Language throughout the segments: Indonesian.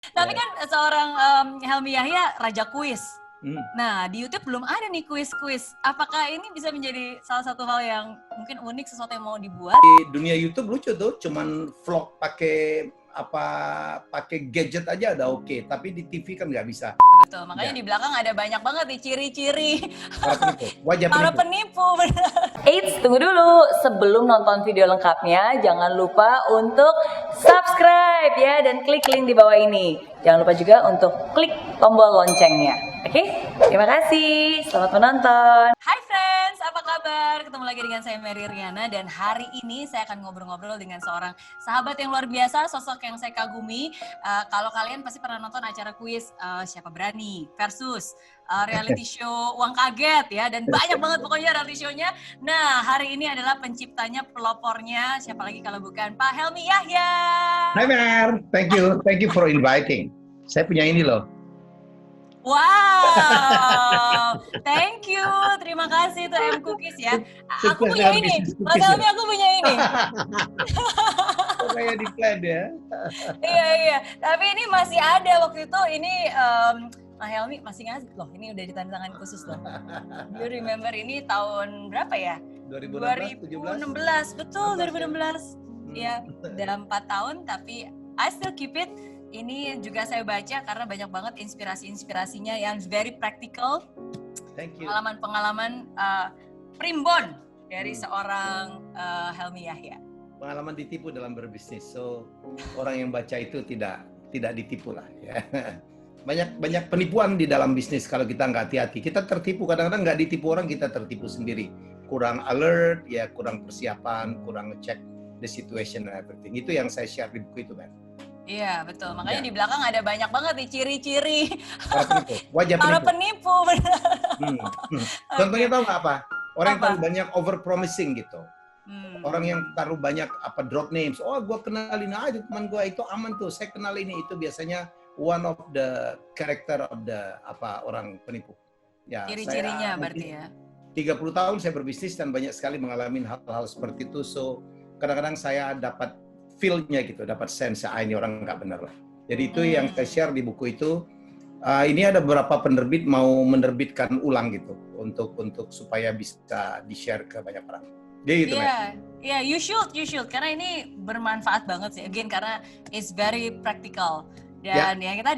Tapi Ya. kan seorang Helmi Yahya raja kuis. Hmm. Nah, di YouTube belum ada nih kuis-kuis. Apakah ini bisa menjadi salah satu hal yang mungkin unik, sesuatu yang mau dibuat? Di dunia YouTube lucu tuh, cuman vlog pakai gadget aja udah oke, tapi di TV kan nggak bisa. Betul, makanya Ya. di belakang ada banyak banget nih ciri-ciri Para penipu, wajah para penipu. penipu. Eits, tunggu dulu. Sebelum nonton video lengkapnya, jangan lupa untuk subscribe ya dan klik link di bawah ini. Jangan lupa juga untuk klik tombol loncengnya. Oke? Terima kasih. Selamat menonton. Hai friends, apa kabar? Ketemu lagi dengan saya Mary Riana dan hari ini saya akan ngobrol-ngobrol dengan seorang sahabat yang luar biasa, sosok yang saya kagumi. Kalau kalian pasti pernah nonton acara kuis Siapa Berani versus reality show Uang Kaget ya, dan banyak banget pokoknya reality show-nya. Nah, hari ini adalah penciptanya, pelopornya, siapa lagi kalau bukan Pak Helmi Yahya. Hai Mer, thank you for inviting. Saya punya ini loh. Wow, thank you, terima kasih tuh M Cookies ya. Aku punya ini, Mas Helmi, aku punya ini. Kayak di plan ya. Iya, tapi ini masih ada waktu itu, ini Mas Helmi masih ngasih loh, ini udah ditandatangan khusus loh. You remember ini tahun berapa ya? 2016, 2016, betul 2016. Ya, dalam 4 tahun tapi I still keep it. Ini juga saya baca karena banyak banget inspirasi-inspirasinya yang very practical. Thank you. Pengalaman-pengalaman primbon dari seorang Helmi Yahya. Pengalaman ditipu dalam berbisnis. So, orang yang baca itu tidak ditipu lah ya. Banyak penipuan di dalam bisnis kalau kita nggak hati-hati. Kita tertipu, kadang-kadang nggak ditipu orang, kita tertipu sendiri. Kurang alert, ya kurang persiapan, kurang ngecek the situation and everything. Itu yang saya share di buku itu, kan. Iya, betul. Makanya di belakang ada banyak banget nih ciri-ciri para penipu, wajah para penipu. penipu. Contohnya tahu nggak apa? Orang yang Apa? terlalu banyak over promising gitu. Orang yang taruh banyak drop names. Oh, gue kenalin aja teman gue, itu aman tuh. Saya kenal ini, itu biasanya one of the character of the orang penipu. Ya, Ciri-cirinya berarti ya. 30 tahun saya berbisnis dan banyak sekali mengalami hal-hal seperti itu. So, kadang-kadang saya dapat feel-nya gitu, dapat sense, ini orang nggak benar lah. Jadi itu yang saya share di buku itu. Ini ada beberapa penerbit mau menerbitkan ulang gitu untuk supaya bisa di-share ke banyak orang. Gitu, Iya, you should karena ini bermanfaat banget sih. Again, karena it's very practical. Dan yang kita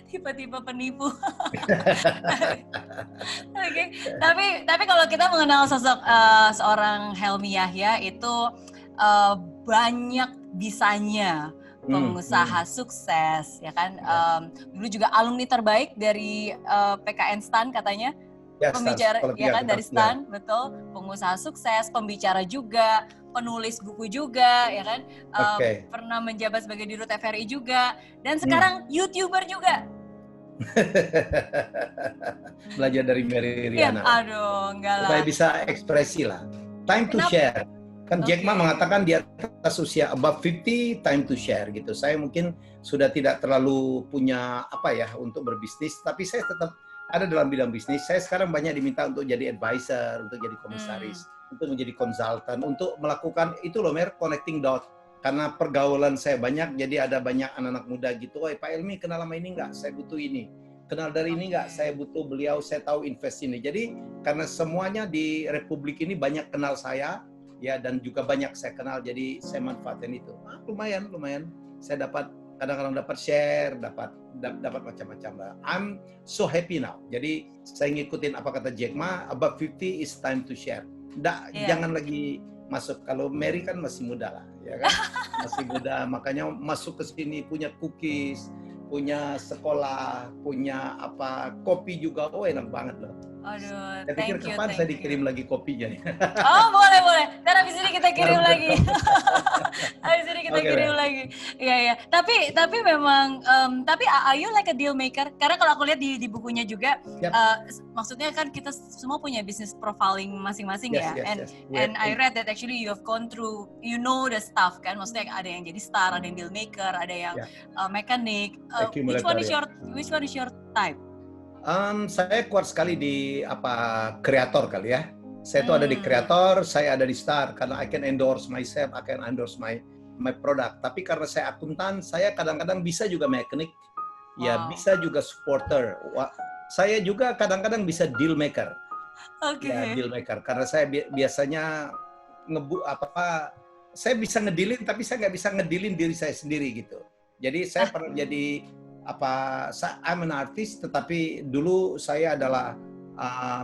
tipe-tipe penipu. Oke. Tapi kalau kita mengenal sosok seorang Helmi Yahya itu banyak bisanya, pengusaha sukses ya kan. Dulu juga alumni terbaik dari PKN STAN katanya. Ya, pembicara ya kan, dari STAN, ya. Betul, pengusaha sukses, pembicara juga, penulis buku juga ya kan, pernah menjabat sebagai Dirut TVRI juga, dan sekarang YouTuber juga. Belajar dari Mary Riana. Ya, aduh, enggak lah. Supaya bisa ekspresi lah. Time to share. Kan Jack Ma mengatakan di atas usia above 50, time to share gitu. Saya mungkin sudah tidak terlalu punya untuk berbisnis, tapi saya tetap ada dalam bidang bisnis. Saya sekarang banyak diminta untuk jadi advisor, untuk jadi komisaris, untuk menjadi konsultan, untuk melakukan itu loh, connecting dot. Karena pergaulan saya banyak, jadi ada banyak anak-anak muda gitu. Pak Helmi kenal sama ini nggak? Saya butuh ini. Kenal dari ini nggak? Saya butuh beliau, saya tahu invest ini. Jadi karena semuanya di Republik ini banyak kenal saya, ya, dan juga banyak saya kenal, jadi saya manfaatin itu. Lumayan. Saya kadang-kadang dapat share, dapat macam-macam. I'm so happy now. Jadi saya ngikutin apa kata Jack Ma, above 50 is time to share. Jangan lagi masuk. Kalau Mary kan masih muda lah, ya kan? Masih muda, makanya masuk ke sini punya cookies, punya sekolah, punya kopi juga. Oh, enak banget loh. Aduh, saya pikir kapan saya dikirim lagi kopinya. Oh, boleh. Ntar habis ini kita kirim lagi. Habis ini kita kirim lagi. Iya. Tapi memang, tapi are you like a deal maker? Karena kalau aku lihat di bukunya juga, maksudnya kan kita semua punya business profiling masing-masing ya. And I read that actually you have gone through, you know the stuff kan. Maksudnya ada yang jadi star, ada yang deal maker, ada yang mekanik. Which one is your type? Saya kuat sekali di kreator kali ya. Saya tuh ada di kreator, saya ada di star karena I can endorse myself, I can endorse my my product. Tapi karena saya akuntan, saya kadang-kadang bisa juga mekanik, ya Wow. bisa juga supporter. Saya juga kadang-kadang bisa deal maker. Oke. Ya, deal maker. Karena saya biasanya saya bisa ngedilin, tapi saya nggak bisa ngedilin diri saya sendiri gitu. Jadi saya pernah jadi I'm an artist, tetapi dulu saya adalah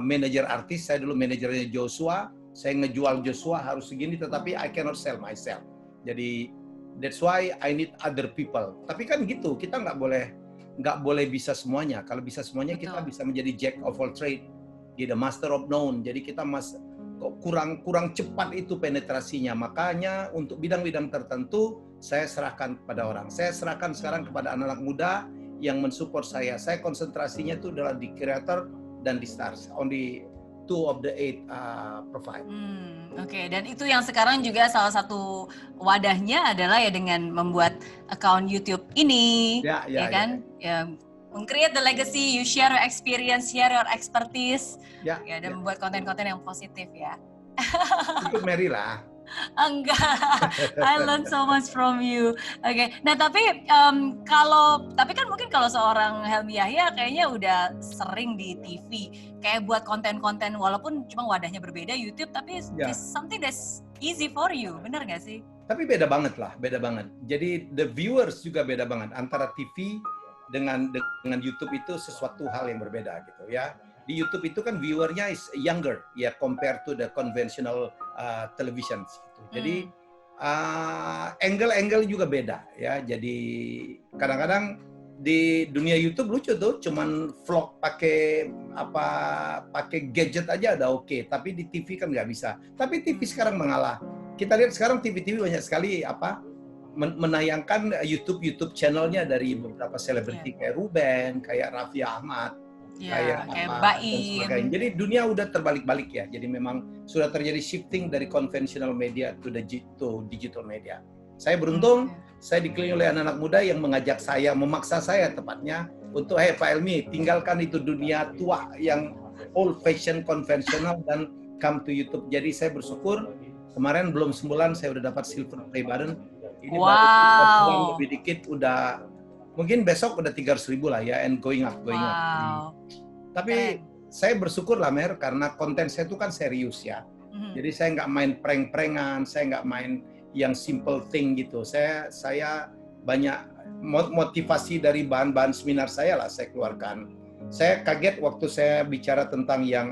manajer artis. Saya dulu manajernya Joshua. Saya ngejual Joshua harus segini, tetapi I cannot sell myself. Jadi that's why I need other people. Tapi kan gitu, kita nggak boleh bisa semuanya. Kalau bisa semuanya, kita Betul. bisa menjadi jack of all trade, the master of none. Jadi kita kurang cepat itu penetrasinya. Makanya untuk bidang-bidang tertentu saya serahkan kepada orang. Saya serahkan sekarang kepada anak-anak muda yang mensupport saya. Saya konsentrasinya itu adalah di creator dan di stars. Only 2 of the 8 profile. Oke, dan itu yang sekarang juga salah satu wadahnya adalah ya dengan membuat account YouTube ini, Ya kan? Ya, create the legacy, you share your experience, share your expertise, dan membuat konten-konten yang positif ya. Ikut Mary lah. Enggak, I learn so much from you. Oke, nah tapi kan mungkin kalau seorang Helmy Yahya kayaknya udah sering di TV, kayak buat konten-konten walaupun cuma wadahnya berbeda YouTube, tapi it's something that's easy for you, benar nggak sih? Tapi beda banget lah, beda banget. Jadi the viewers juga beda banget antara TV dengan YouTube itu sesuatu hal yang berbeda gitu ya. Di YouTube itu kan viewernya is younger ya compared to the conventional television gitu. Jadi angle juga beda ya. Jadi kadang-kadang di dunia YouTube lucu tuh, cuman vlog pakai gadget aja udah oke. Tapi di TV kan nggak bisa. Tapi TV sekarang mengalah. Kita lihat sekarang TV banyak sekali menayangkan YouTube channelnya dari beberapa selebriti kayak Ruben, kayak Raffi Ahmad. Kayak Baim. Jadi dunia udah terbalik-balik ya. Jadi memang sudah terjadi shifting dari conventional media to digital media. Saya beruntung, saya dikelilingi oleh anak-anak muda yang memaksa saya tepatnya untuk, Pak Helmy, tinggalkan itu dunia tua yang old fashion konvensional dan come to YouTube. Jadi saya bersyukur kemarin belum sebulan saya udah dapat silver play button. Ini baru lebih dikit udah. Mungkin besok udah 300.000 lah ya, and going up. Tapi saya bersyukur lah Mer, karena konten saya itu kan serius ya. Jadi saya nggak main prank-prankan, saya nggak main yang simple thing gitu. Saya banyak motivasi dari bahan-bahan seminar saya lah saya keluarkan. Saya kaget waktu saya bicara tentang yang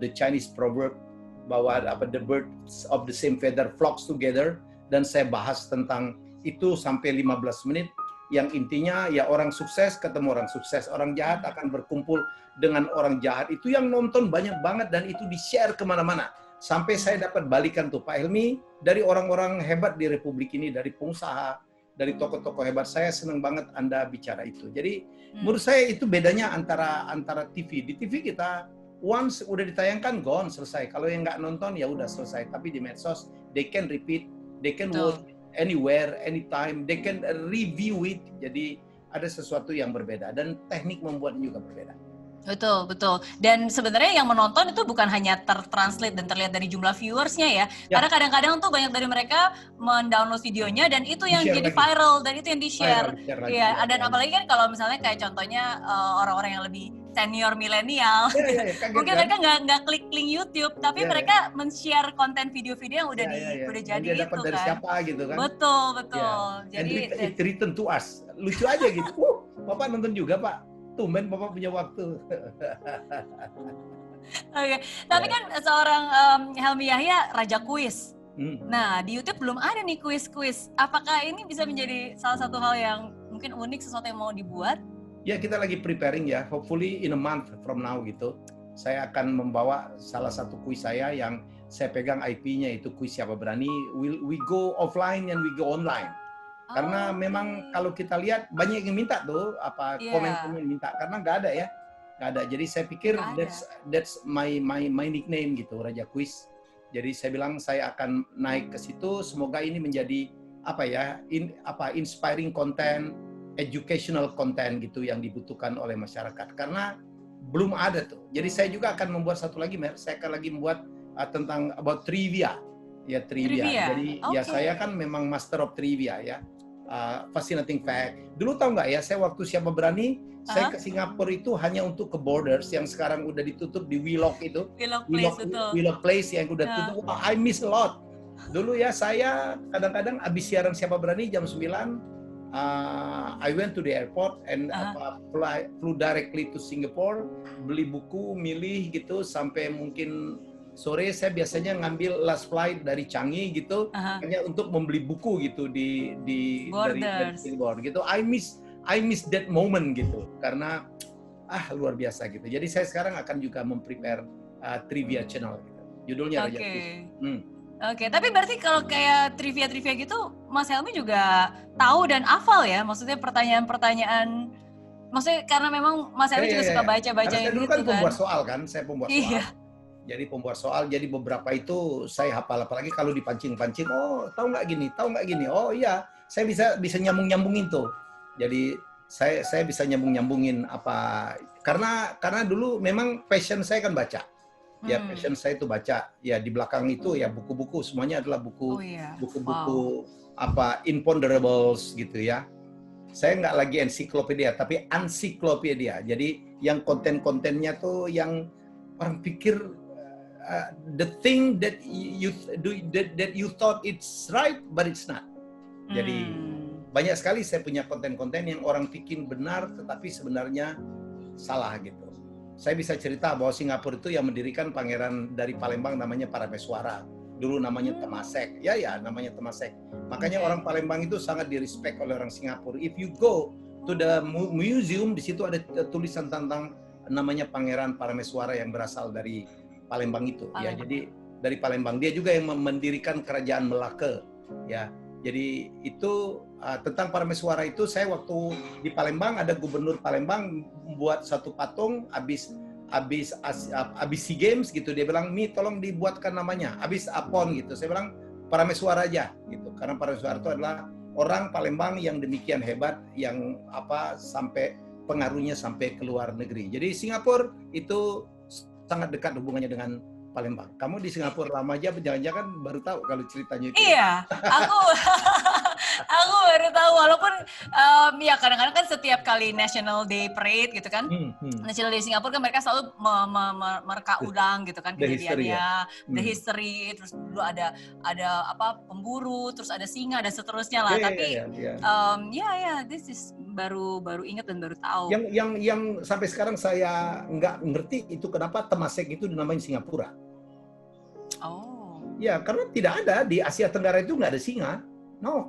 the Chinese proverb bahwa the birds of the same feather flocks together, dan saya bahas tentang itu sampai 15 menit. Yang intinya ya orang sukses ketemu orang sukses, orang jahat akan berkumpul dengan orang jahat. Itu yang nonton banyak banget dan itu di-share kemana-mana. Sampai saya dapat balikan tuh, Pak Helmy, dari orang-orang hebat di Republik ini, dari pengusaha, dari tokoh-tokoh hebat. Saya senang banget Anda bicara itu. Jadi menurut saya itu bedanya antara TV. Di TV kita once udah ditayangkan gone, selesai. Kalau yang nggak nonton ya udah selesai. Tapi di medsos they can repeat, they can watch anywhere, anytime, they can review it. Jadi ada sesuatu yang berbeda dan teknik membuatnya juga berbeda. Betul. Dan sebenarnya yang menonton itu bukan hanya tertranslate dan terlihat dari jumlah viewersnya ya. Karena kadang-kadang tuh banyak dari mereka mendownload videonya dan itu yang jadi viral dan itu yang di-share. Iya, dan apalagi kan kalau misalnya kayak contohnya orang-orang yang lebih senior milenial, mungkin mereka nggak klik link YouTube, tapi mereka men-share konten video-video yang udah jadi itu dapat dari siapa gitu kan. Betul. Jadi it written to us. Lucu aja gitu. Bapak nonton juga Pak. Tumben Bapak punya waktu. Oke. Tapi kan seorang Helmy Yahya raja kuis. Nah, di YouTube belum ada nih kuis-kuis. Apakah ini bisa menjadi salah satu hal yang mungkin unik, sesuatu yang mau dibuat? Ya, kita lagi preparing ya. Hopefully in a month from now gitu. Saya akan membawa salah satu kuis saya yang saya pegang IP-nya, itu kuis Siapa Berani. We go offline and we go online. Karena memang kalau kita lihat banyak yang minta tuh komen-komen minta, karena nggak ada. Jadi saya pikir that's my nickname gitu, Raja Kuis. Jadi saya bilang saya akan naik ke situ. Semoga ini menjadi inspiring content, educational content gitu yang dibutuhkan oleh masyarakat. Karena belum ada tuh. Jadi saya juga akan membuat satu lagi, saya akan lagi membuat tentang about trivia. Ya trivia. Trivia? Jadi ya Oke. saya kan memang master of trivia ya. Fascinating fact. Dulu tahu nggak ya, saya waktu Siapa Berani, saya Aha. ke Singapura itu hanya untuk ke Borders yang sekarang udah ditutup di Wheelock itu. Vlog Place, betul. Wheelock Place yang udah Ya. tutup. Wah, I miss a lot. Dulu ya saya kadang-kadang abis siaran Siapa Berani jam 9, I went to the airport and flew directly to Singapore, beli buku, milih gitu sampai mungkin sore. Saya biasanya ngambil last flight dari Changi gitu, hanya untuk membeli buku gitu dari Borders. Singapore gitu. I miss that moment gitu karena luar biasa gitu. Jadi saya sekarang akan juga memprepare trivia channel gitu. Judulnya Raja Quiz. Oke, tapi berarti kalau kayak trivia-trivia gitu, Mas Helmi juga tahu dan hafal ya? Maksudnya pertanyaan-pertanyaan, maksudnya karena memang Mas Helmi juga suka baca-baca yang gitu dulu kan. Pembuat kan? soal kan, saya pembuat soal. Iya. Jadi pembuat soal, jadi beberapa itu saya hafal, apalagi kalau dipancing-pancing, oh tahu nggak gini, oh iya, saya bisa nyambung-nyambungin tuh. Jadi saya bisa nyambung-nyambungin apa, karena dulu memang passion saya kan baca. Ya passion saya itu baca. Ya di belakang itu ya buku-buku, semuanya adalah buku-buku apa imponderables gitu ya. Saya nggak lagi ensiklopedia, tapi ensiklopedia. Jadi yang konten-kontennya tuh yang orang pikir the thing that you thought it's right, but it's not. Jadi banyak sekali saya punya konten-konten yang orang pikir benar, tetapi sebenarnya salah gitu. Saya bisa cerita bahwa Singapura itu yang mendirikan pangeran dari Palembang namanya Parameswara. Dulu namanya Temasek. Ya, namanya Temasek. Makanya orang Palembang itu sangat direspek oleh orang Singapura. If you go to the museum, di situ ada tulisan tentang namanya Pangeran Parameswara yang berasal dari Palembang itu. Ya, jadi dari Palembang. Dia juga yang mendirikan kerajaan Melaka. Ya, jadi itu tentang Parameswara itu, saya waktu di Palembang ada gubernur Palembang buat satu patung habis SEA Games gitu, dia bilang, "Mi, tolong dibuatkan namanya." Habis Apon gitu. Saya bilang Parameswara aja gitu. Karena Parameswara itu adalah orang Palembang yang demikian hebat yang sampai pengaruhnya sampai ke luar negeri. Jadi Singapura itu sangat dekat hubungannya dengan Palembang. Kamu di Singapura lama aja, jangan-jangan baru tahu kalau ceritanya itu. Iya, aku baru tahu, walaupun ya kadang-kadang kan setiap kali National Day Parade gitu kan, National Day Singapura kan mereka selalu mereka ulang gitu kan kejadiannya, the history, terus dulu ada apa pemburu, terus ada singa dan seterusnya lah. Tapi this is baru ingat dan baru tahu. Yang sampai sekarang saya nggak ngerti itu kenapa Temasek itu dinamain Singapura. Oh. Ya, karena tidak ada di Asia Tenggara itu nggak ada singa. No,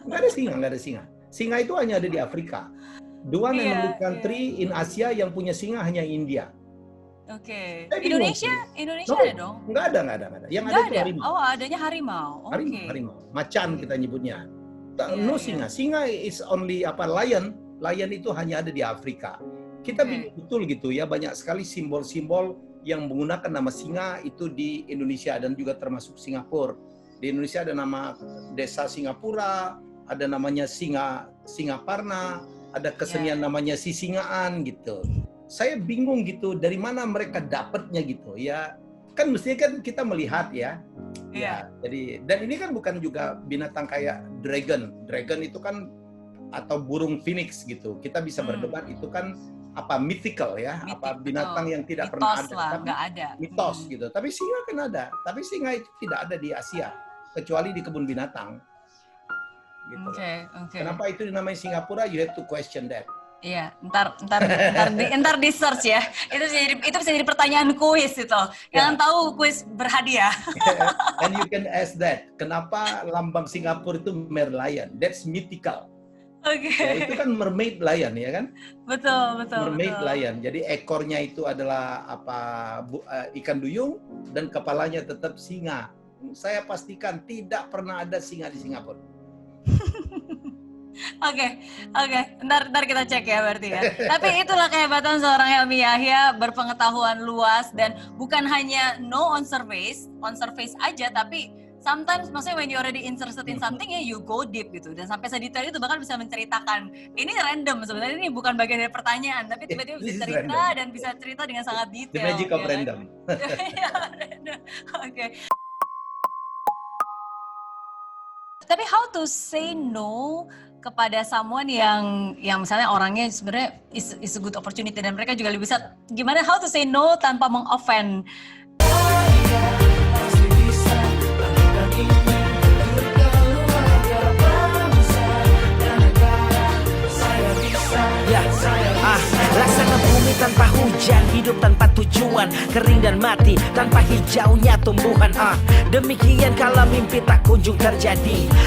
nggak ada singa. Singa itu hanya ada di Afrika. The one and only country in Asia yang punya singa hanya India. Oke. Indonesia ada dong? Nggak ada. Yang ada itu harimau. Oh, adanya harimau. Harimau. Macan kita nyebutnya. No singa. Singa is only lion. Lion itu hanya ada di Afrika. Kita betul gitu ya, banyak sekali simbol-simbol yang menggunakan nama singa itu di Indonesia dan juga termasuk Singapura. Di Indonesia ada nama desa Singapura, ada namanya Singaparna, ada kesenian namanya Sisingaan gitu. Saya bingung gitu, dari mana mereka dapatnya gitu ya. Kan mestinya kan kita melihat ya. Ya, jadi dan ini kan bukan juga binatang kayak dragon. Dragon itu kan atau burung phoenix gitu. Kita bisa berdebat itu kan mythical ya, binatang yang tidak pernah ada, tapi ada. Mitos gitu. Tapi singa kan ada. Tapi singa itu tidak ada di Asia kecuali di kebun binatang. Gitu. Kenapa itu dinamai Singapura? You have to question that. Iya, ntar di search ya. Itu bisa jadi pertanyaan kuis itu. Yang tahu kuis berhadiah. And you can ask that. Kenapa lambang Singapura itu merlion? That's mythical. Ya, itu kan mermaid lion ya kan? Betul. Mermaid lion. Jadi ekornya itu adalah ikan duyung dan kepalanya tetap singa. Saya pastikan tidak pernah ada singa di Singapura. Oke. Ntar kita cek ya berarti ya. Tapi itulah kehebatan seorang Helmi Yahya, berpengetahuan luas dan bukan hanya on surface aja, tapi sometimes maksudnya when you already interested in something ya you go deep gitu, dan sampai sedetail itu bahkan bisa menceritakan. Ini random sebenarnya, ini bukan bagian dari pertanyaan, tapi tiba-tiba bisa cerita dan bisa cerita dengan sangat detail. The magic of random. Oke. Tapi how to say no kepada someone yang misalnya orangnya sebenarnya is a good opportunity dan mereka juga lebih bisa gimana how to say no tanpa meng-offend. Laksana bumi tanpa hujan, hidup tanpa tujuan, kering dan mati tanpa hijaunya tumbuhan. Demikian kalau mimpi tak kunjung terjadi.